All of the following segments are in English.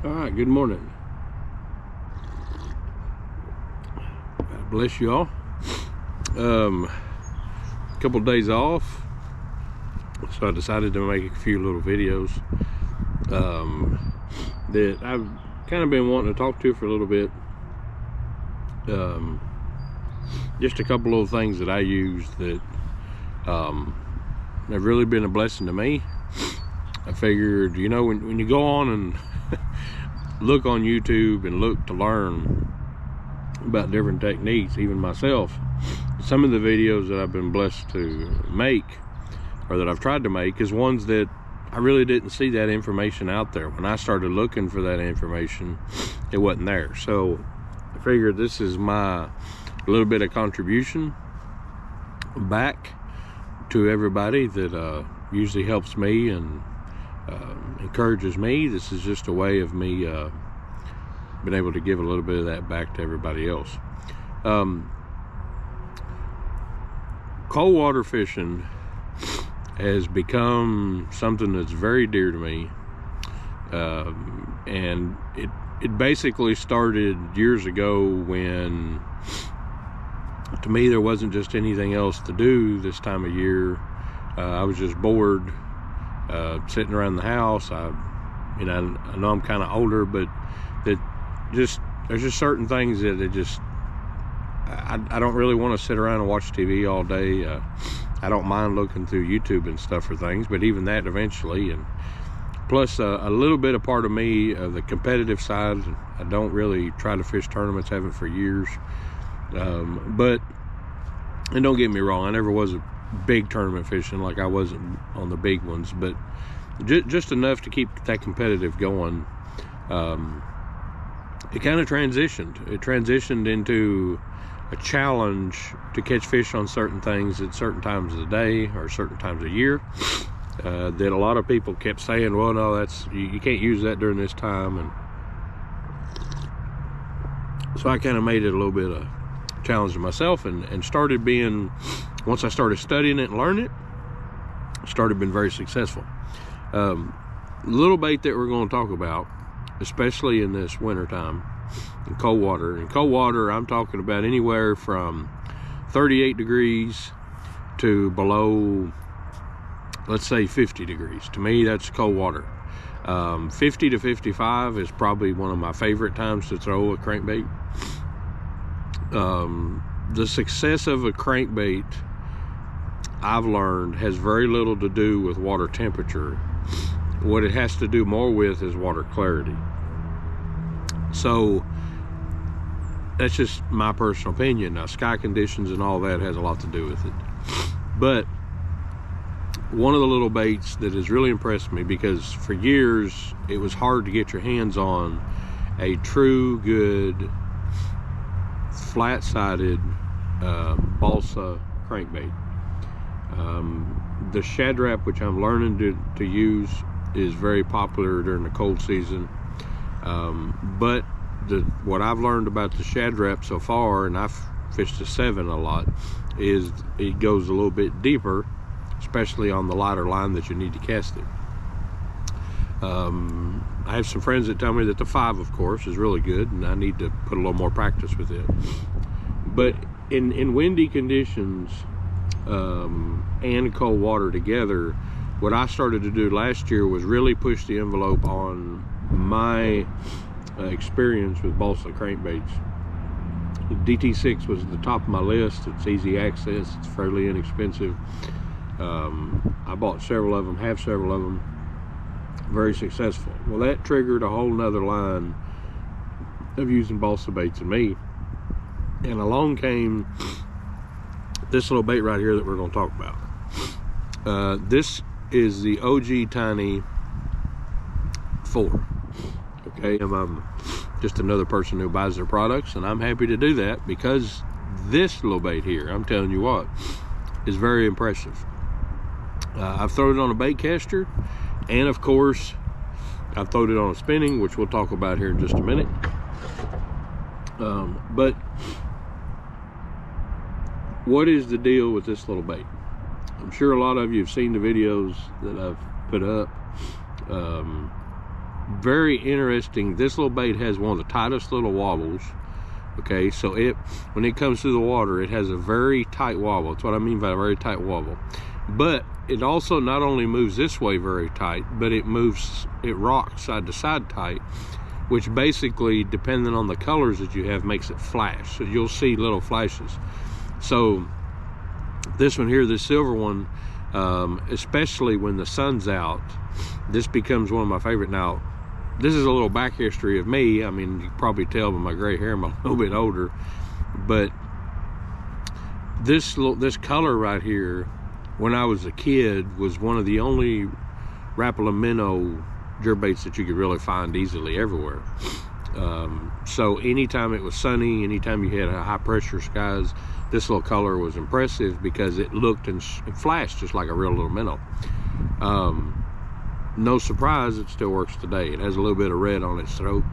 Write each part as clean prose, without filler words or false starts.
All right, good morning. God bless you all. A couple of days off, so I decided to make a few little videos that I've kind of been wanting to talk to for a little bit. Just a couple of things that I use that have really been a blessing to me. I figured, you know, when you go on and look on YouTube and look to learn about different techniques, even myself, some of the videos that I've been blessed to make, or that I've tried to make, is ones that I really didn't see that information out there. When I started looking for that information, it wasn't there. So I figured this is my little bit of contribution back to everybody that usually helps me and encourages me. This is just a way of me being able to give a little bit of that back to everybody else. Cold water fishing has become something that's very dear to me, and it basically started years ago when, to me, there wasn't just anything else to do this time of year. I was just bored, sitting around the house. I know I'm kind of older, but there's just certain things that I don't really want to sit around and watch TV all day. I don't mind looking through YouTube and stuff for things, but even that eventually. And plus a little bit of part of me, the competitive side, I don't really try to fish tournaments, haven't for years. But, and don't get me wrong, I never was a big tournament fishing, like I wasn't on the big ones, but just enough to keep that competitive going. It kind of transitioned. It transitioned into a challenge to catch fish on certain things at certain times of the day or certain times of year. That a lot of people kept saying, well, no, that's you can't use that during this time. And so I kind of made it a little bit of a challenge to myself, and started being, once I started studying it and learning it, started being very successful. Little bait that we're going to talk about, especially in this winter time, in cold water. In cold water, I'm talking about anywhere from 38 degrees to below, let's say 50 degrees. To me, that's cold water. 50 to 55 is probably one of my favorite times to throw a crankbait. The success of a crankbait, I've learned, has very little to do with water temperature. What it has to do more with is water clarity. So that's just my personal opinion. Now, sky conditions and all that has a lot to do with it. But one of the little baits that has really impressed me, because for years it was hard to get your hands on a true good flat-sided balsa crankbait. The Shad Rap, which I'm learning to use, is very popular during the cold season. But what I've learned about the Shad Rap so far, and I've fished a 7 a lot, is it goes a little bit deeper, especially on the lighter line that you need to cast it. I have some friends that tell me that the 5, of course, is really good, and I need to put a little more practice with it. But in windy conditions and cold water together, what I started to do last year was really push the envelope on my experience with balsa crankbaits. DT6 was at the top of my list. It's easy access, it's fairly inexpensive. I bought several of them, have several of them, very successful. Well, that triggered a whole nother line of using balsa baits in me, and along came this little bait right here that we're going to talk about. This is the OG Tiny 4. Okay, I'm just another person who buys their products, and I'm happy to do that, because this little bait here, I'm telling you what, is very impressive. I've thrown it on a bait caster, and of course I've thrown it on a spinning, which we'll talk about here in just a minute. But what is the deal with this little bait? I'm sure a lot of you have seen the videos that I've put up. very interesting. This little bait has one of the tightest little wobbles. Okay, so when it comes through the water, it has a very tight wobble. That's what I mean by a very tight wobble. But it also not only moves this way very tight, but it rocks side to side tight, which basically, depending on the colors that you have, makes it flash. So you'll see little flashes. So this one here, this silver one, especially when the sun's out, this becomes one of my favorite. Now, this is a little back history of me. I mean, you can probably tell by my gray hair I'm a little bit older, but this color right here, when I was a kid, was one of the only Rapala minnow jerkbaits that you could really find easily everywhere. So anytime it was sunny, anytime you had high pressure skies, this little color was impressive because it looked and flashed just like a real little minnow. No surprise, it still works today. It has a little bit of red on its throat.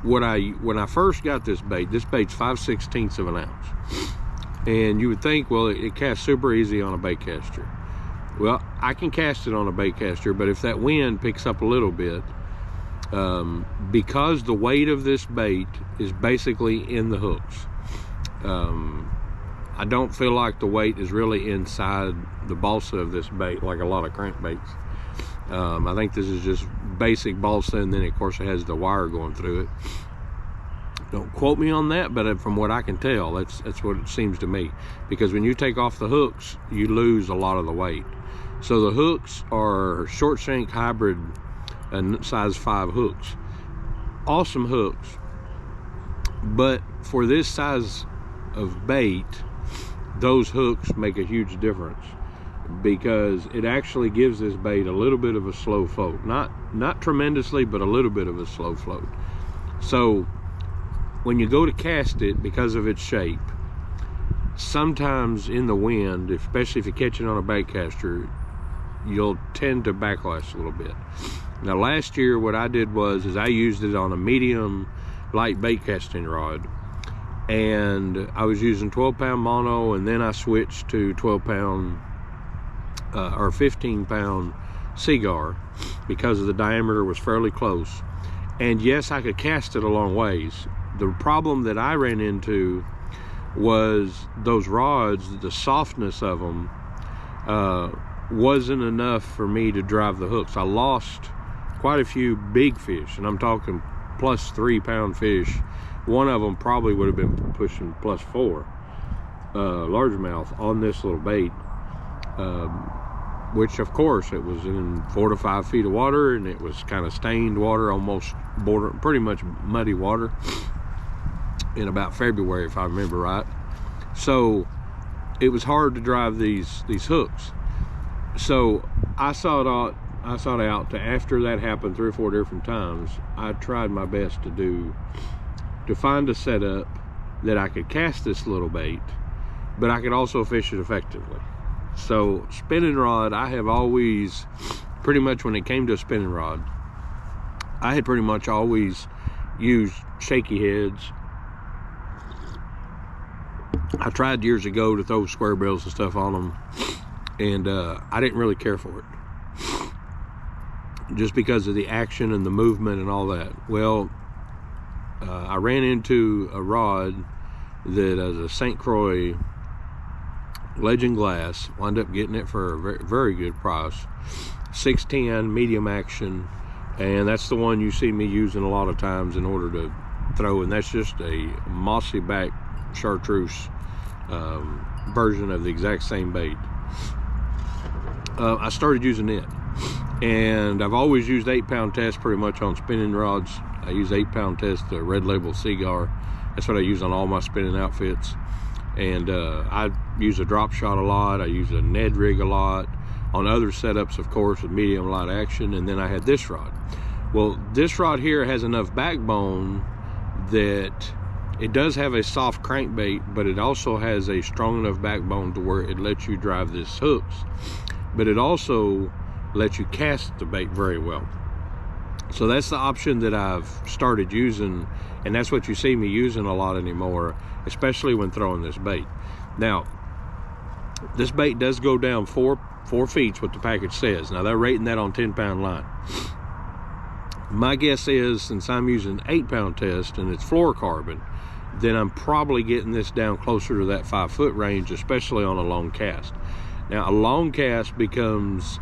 When I first got this bait's 5/16 of an ounce. And you would think, well, it casts super easy on a bait caster. Well, I can cast it on a bait caster, but if that wind picks up a little bit, because the weight of this bait is basically in the hooks, I don't feel like the weight is really inside the balsa of this bait like a lot of crankbaits. I think this is just basic balsa, and then of course it has the wire going through it. Don't quote me on that, but from what I can tell, that's what it seems to me. Because when you take off the hooks, you lose a lot of the weight. So the hooks are short shank hybrid size 5 hooks. Awesome hooks, but for this size of bait, those hooks make a huge difference, because it actually gives this bait a little bit of a slow float. Not tremendously, but a little bit of a slow float. So when you go to cast it, because of its shape, sometimes in the wind, especially if you're catching on a bait caster, you'll tend to backlash a little bit. Now last year what I did was I used it on a medium light bait casting rod, and I was using 12-pound mono, and then I switched to 12-pound or 15-pound cigar because of the diameter was fairly close. And yes, I could cast it a long ways. The problem that I ran into was those rods, the softness of them wasn't enough for me to drive the hooks. I lost quite a few big fish, and I'm talking plus 3-pound fish. One of them probably would have been pushing plus 4 largemouth on this little bait, which of course it was in 4 to 5 feet of water, and it was kind of stained water, almost pretty much muddy water, in about February if I remember right. So it was hard to drive these hooks. So I sought out to, after that happened 3 or 4 different times, I tried my best to find a setup that I could cast this little bait, but I could also fish it effectively. So spinning rod, I have always, pretty much when it came to a spinning rod, I had pretty much always used shaky heads. I tried years ago to throw square bills and stuff on them, and I didn't really care for it, just because of the action and the movement and all that. Well, I ran into a rod that is a St. Croix Legend Glass. Wound up getting it for a very, very good price. 610 medium action, and that's the one you see me using a lot of times in order to throw, and that's just a mossy back chartreuse version of the exact same bait. I started using it, and I've always used 8-pound test pretty much on spinning rods. I use 8-pound test, the Red Label Cigar. That's what I use on all my spinning outfits. And I use a drop shot a lot. I use a Ned rig a lot on other setups, of course, with medium light action. And then I had this rod. Well, this rod here has enough backbone that it does have a soft crankbait, but it also has a strong enough backbone to where it lets you drive this hooks, but it also lets you cast the bait very well. So that's the option that I've started using, and that's what you see me using a lot anymore, especially when throwing this bait. Now, This bait does go down 4 feet, what the package says. Now they're rating that on 10-pound line. My guess is, since I'm using 8-pound test and it's fluorocarbon, then I'm probably getting this down closer to that 5-foot range, especially on a long cast. Now a long cast becomes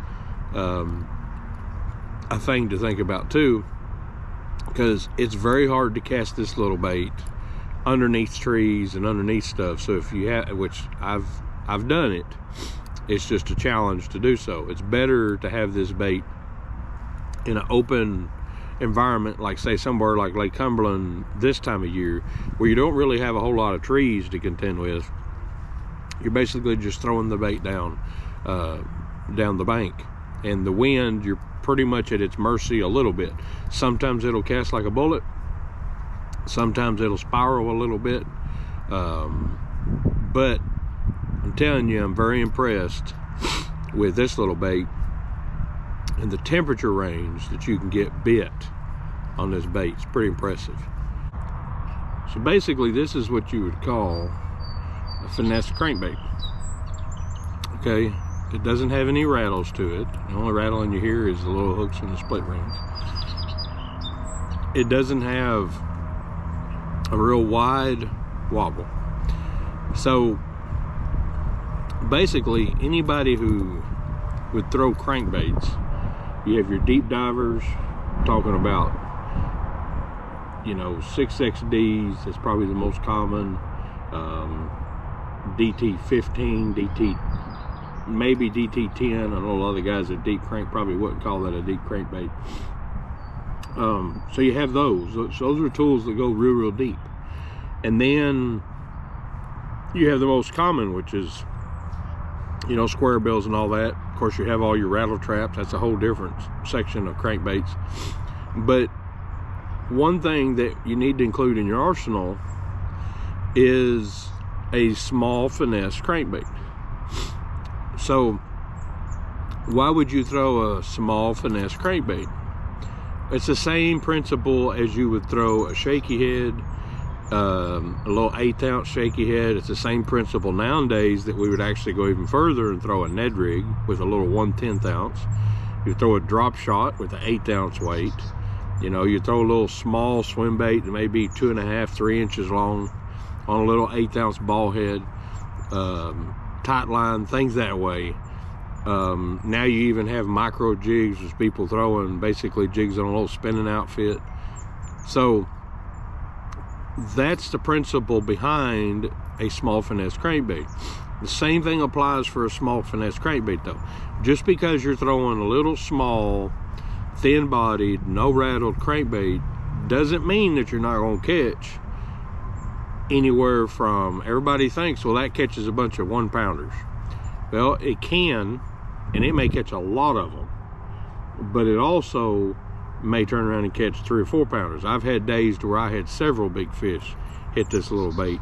a thing to think about too, because it's very hard to cast this little bait underneath trees and underneath stuff. So if you have, which I've done it, it's just a challenge to do so. It's better to have this bait in an open environment, like say somewhere like Lake Cumberland this time of year, where you don't really have a whole lot of trees to contend with. You're basically just throwing the bait down the bank, and the wind, you're pretty much at its mercy a little bit. Sometimes it'll cast like a bullet, sometimes it'll spiral a little bit, but I'm telling you, I'm very impressed with this little bait and the temperature range that you can get bit on this bait. It's pretty impressive. So basically this is what you would call a finesse crankbait. Okay, it doesn't have any rattles to it. The only rattling you hear is the little hooks and the split rings. It doesn't have a real wide wobble. So basically anybody who would throw crankbaits, you have your deep divers, talking about, you know, 6XDs, that's probably the most common, DT15, maybe DT10. I know a lot of the guys that deep crank probably wouldn't call that a deep crankbait. So you have those. Those are tools that go real deep. And then you have the most common, which is, you know, square bills and all that. Of course, you have all your rattle traps. That's a whole different section of crankbaits. But one thing that you need to include in your arsenal is a small finesse crankbait. So why would you throw a small finesse crankbait? It's the same principle as you would throw a shaky head, a little 1/8 ounce shaky head. It's the same principle nowadays that we would actually go even further and throw a Ned rig with a little 1/10 ounce. You throw a drop shot with an 1/8 ounce weight. You know, you throw a little small swim bait that may be 2.5, 3 inches long on a little 1/8 ounce ball head, tight line, things that way. Now you even have micro jigs, with people throwing basically jigs on a little spinning outfit. So that's the principle behind a small finesse crankbait. The same thing applies for a small finesse crankbait though. Just because you're throwing a little small, thin-bodied, no rattled crankbait doesn't mean that you're not going to catch anywhere from, everybody thinks, well, that catches a bunch of 1-pounders. Well, it can, and it may catch a lot of them, but it also may turn around and catch 3 or 4-pounders. I've had days to where I had several big fish hit this little bait.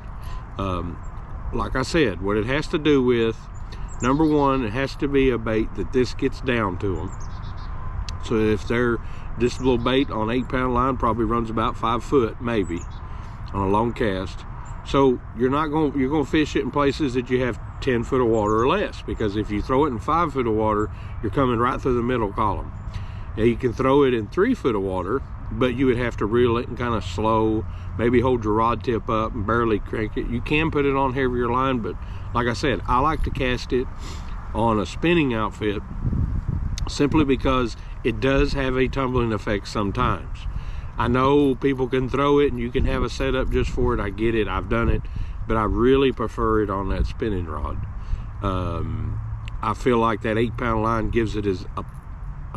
Like I said, what it has to do with, number one, it has to be a bait that this gets down to them. So if this little bait on 8-pound line probably runs about 5 foot, maybe, on a long cast. So you're going to fish it in places that you have 10 foot of water or less, because if you throw it in 5 foot of water, you're coming right through the middle column. Now you can throw it in 3 foot of water, but you would have to reel it and kind of slow, maybe hold your rod tip up and barely crank it. You can put it on heavier line, but like I said, I like to cast it on a spinning outfit simply because it does have a tumbling effect sometimes. I know people can throw it and you can have a setup just for it. I get it, I've done it, but I really prefer it on that spinning rod. I feel like that 8-pound line gives it a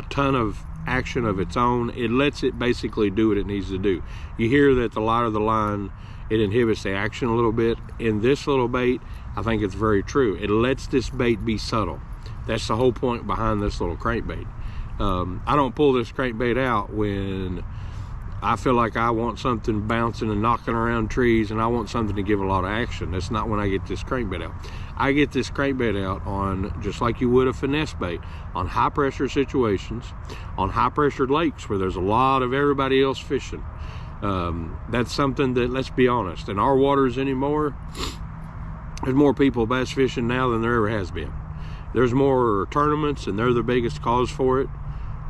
ton of action of its own. It lets it basically do what it needs to do. You hear that the lighter the line, it inhibits the action a little bit. In this little bait, I think it's very true. It lets this bait be subtle. That's the whole point behind this little crankbait. I don't pull this crankbait out when I feel like I want something bouncing and knocking around trees and I want something to give a lot of action. That's not when I get this crankbait out. I get this crankbait out on, just like you would a finesse bait, on high pressure situations, on high pressure lakes where there's a lot of everybody else fishing. That's something that, let's be honest, in our waters anymore, There's more people bass fishing now than there ever has been. There's more tournaments, and they're the biggest cause for it.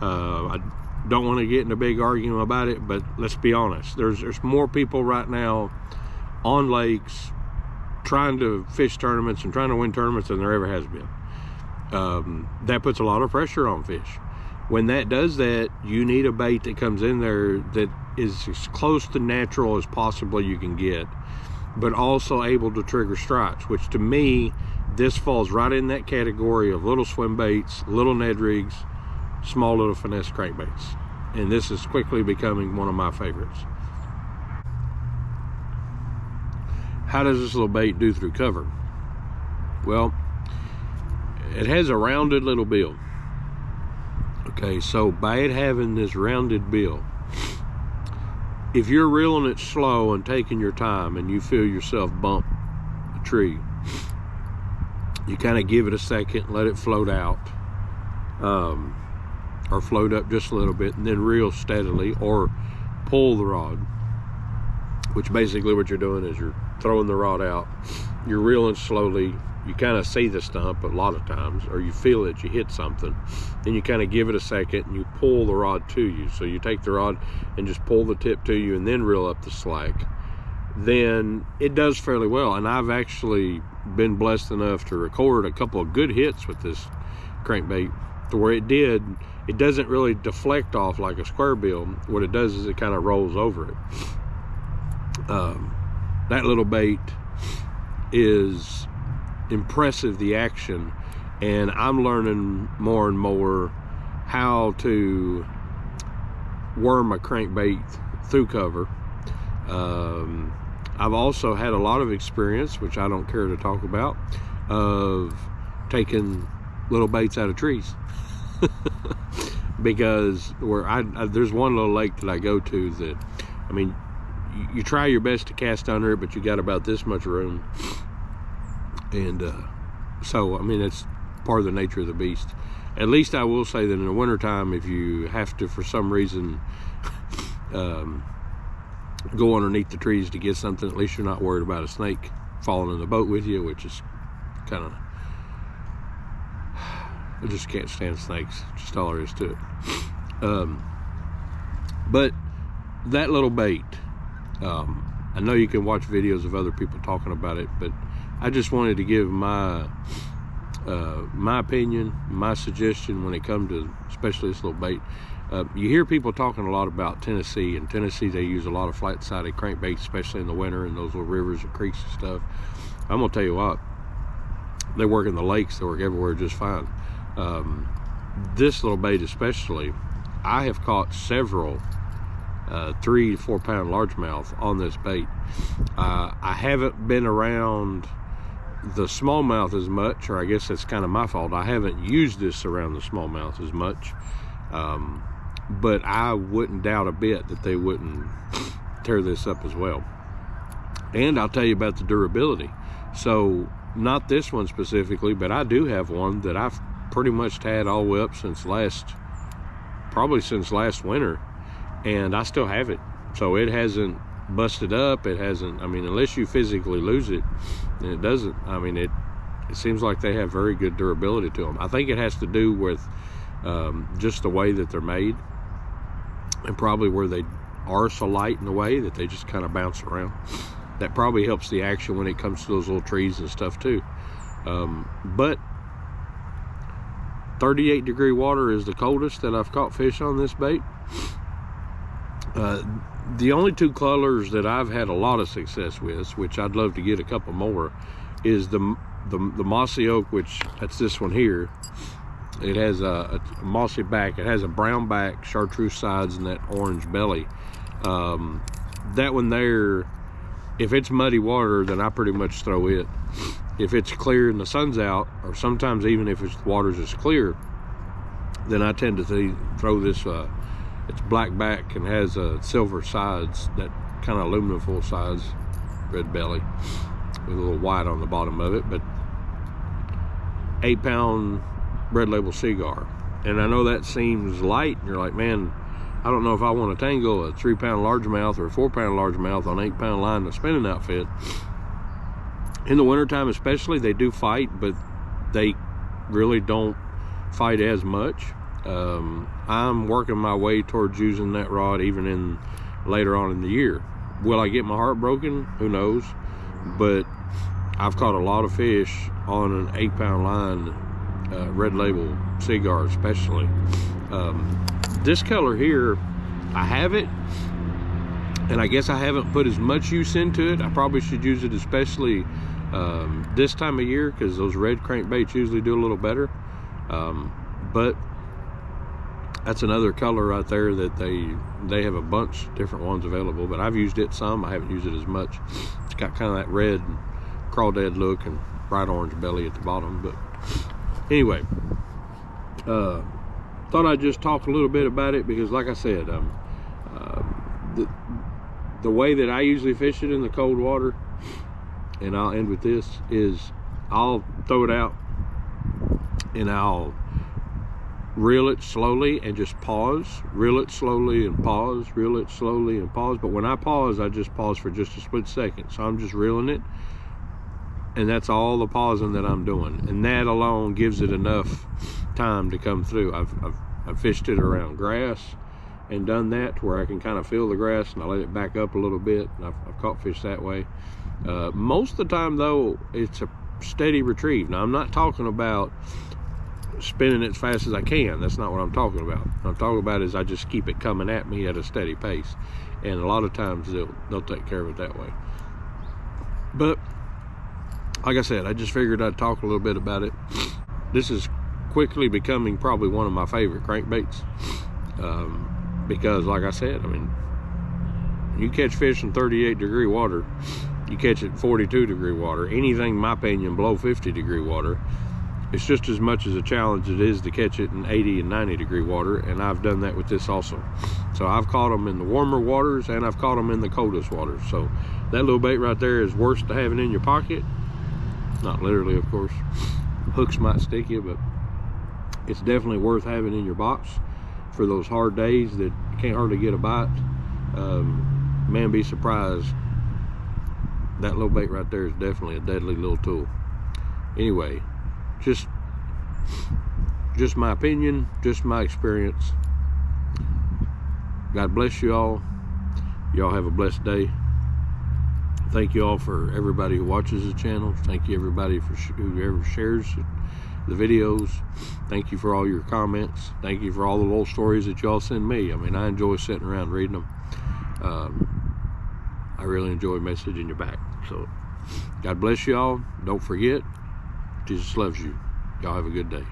I don't want to get in a big argument about it, but let's be honest. There's more people right now on lakes trying to fish tournaments and trying to win tournaments than there ever has been. That puts a lot of pressure on fish. When that does that, you need a bait that comes in there that is as close to natural as possibly you can get, but also able to trigger strikes, which to me, this falls right in that category of little swim baits, little Ned rigs, small little finesse crankbaits. And this is quickly becoming one of my favorites. How does this little bait do through cover? Well, it has a rounded little bill. Okay, so by it having this rounded bill, if you're reeling it slow and taking your time and you feel yourself bump a tree, you kind of give it a second, let it float out, or float up just a little bit, and then reel steadily or pull the rod, which basically what you're doing is you're throwing the rod out, you're reeling slowly, you kind of see the stump a lot of times, or you feel it, you hit something, then you kind of give it a second and you pull the rod to you. So you take the rod and just pull the tip to you and then reel up the slack. Then it does fairly well, and I've actually been blessed enough to record a couple of good hits with this crankbait to where it doesn't really deflect off like a square bill. What it does is it kind of rolls over it. That little bait is impressive, the action, and I'm learning more and more how to worm a crankbait through cover. I've also had a lot of experience, which I don't care to talk about, of taking little baits out of trees. Because where there's one little lake that I go to that, I mean, you try your best to cast under it, but you got about this much room. And so, I mean, it's part of the nature of the beast. At least I will say that in the wintertime, if you have to, for some reason, go underneath the trees to get something, at least you're not worried about a snake falling in the boat with you, which is kind of, I just can't stand snakes, just all there is to it. But that little bait, I know you can watch videos of other people talking about it, but I just wanted to give my opinion, my suggestion when it comes to especially this little bait. You hear people talking a lot about Tennessee. In Tennessee, they use a lot of flat-sided crankbaits, especially in the winter in those little rivers and creeks and stuff. I'm gonna tell you what, they work in the lakes, they work everywhere just fine. This little bait especially, I have caught several 3 to 4 pound largemouth on this bait. I haven't been around the smallmouth as much, or I guess that's kind of my fault. I haven't used this around the smallmouth as much, but I wouldn't doubt a bit that they wouldn't tear this up as well. And I'll tell you about the durability. So not this one specifically, but I do have one that I've pretty much had all the way up since probably since last winter, and I still have it. So it hasn't busted up, it hasn't, I mean, unless you physically lose it, and it doesn't, I mean, it seems like they have very good durability to them. I think it has to do with just the way that they're made, and probably where they are so light in a way that they just kind of bounce around. That probably helps the action when it comes to those little trees and stuff too. But 38-degree water is the coldest that I've caught fish on this bait. The only 2 colors that I've had a lot of success with, which I'd love to get a couple more, is the mossy oak, which that's this one here. It has a mossy back, it has a brown back, chartreuse sides, and that orange belly. That one there, if it's muddy water, then I pretty much throw it. If it's clear and the sun's out, or sometimes even if the water's just clear, then I tend to throw this, it's black back and has silver sides, that kind of aluminum foil sides, red belly, with a little white on the bottom of it, but 8 pound red label cigar. And I know that seems light, and you're like, man, I don't know if I want to tangle a 3 pound largemouth or a 4 pound largemouth on 8 pound line in a spinning outfit. In the wintertime especially, they do fight, but they really don't fight as much. I'm working my way towards using that rod even in later on in the year. Will I get my heart broken? Who knows? But I've caught a lot of fish on an 8-pound line, red label cigar especially. This color here, I have it, and I guess I haven't put as much use into it. I probably should use it especially this time of year, because those red crankbaits usually do a little better. But that's another color right there that they have a bunch of different ones available, but I've used it some. I haven't used it as much. It's got kind of that red crawdad look and bright orange belly at the bottom. But anyway, thought I'd just talk a little bit about it, because like I said, the way that I usually fish it in the cold water, and I'll end with this, is I'll throw it out and I'll reel it slowly and just pause, reel it slowly and pause, reel it slowly and pause. But when I pause, I just pause for just a split second. So I'm just reeling it, and that's all the pausing that I'm doing, and that alone gives it enough time to come through. I've fished it around grass and done that to where I can kind of feel the grass, and I let it back up a little bit, and I've caught fish that way. Most of the time though, it's a steady retrieve. Now I'm not talking about spinning it as fast as I can. That's not what I'm talking about. What I'm talking about is I just keep it coming at me at a steady pace, and a lot of times they'll take care of it that way. But like I said, I just figured I'd talk a little bit about it. This is quickly becoming probably one of my favorite crankbaits, because like I said, I mean, you catch fish in 38-degree water, you catch it in 42-degree water, anything in my opinion below 50-degree water, it's just as much as a challenge it is to catch it in 80 and 90-degree water, and I've done that with this also. So I've caught them in the warmer waters, and I've caught them in the coldest waters. So that little bait right there is worth to having in your pocket. Not literally, of course. Hooks might stick you, but it's definitely worth having in your box for those hard days that you can't hardly get a bite. Man, be surprised. That little bait right there is definitely a deadly little tool. Anyway, just my opinion, just my experience. God bless you all. Y'all have a blessed day. Thank you all for everybody who watches the channel. Thank you everybody for whoever shares the videos. Thank you for all your comments. Thank you for all the little stories that y'all send me. I mean, I enjoy sitting around reading them. I really enjoy messaging you back. So God bless y'all. Don't forget, Jesus loves you. Y'all have a good day.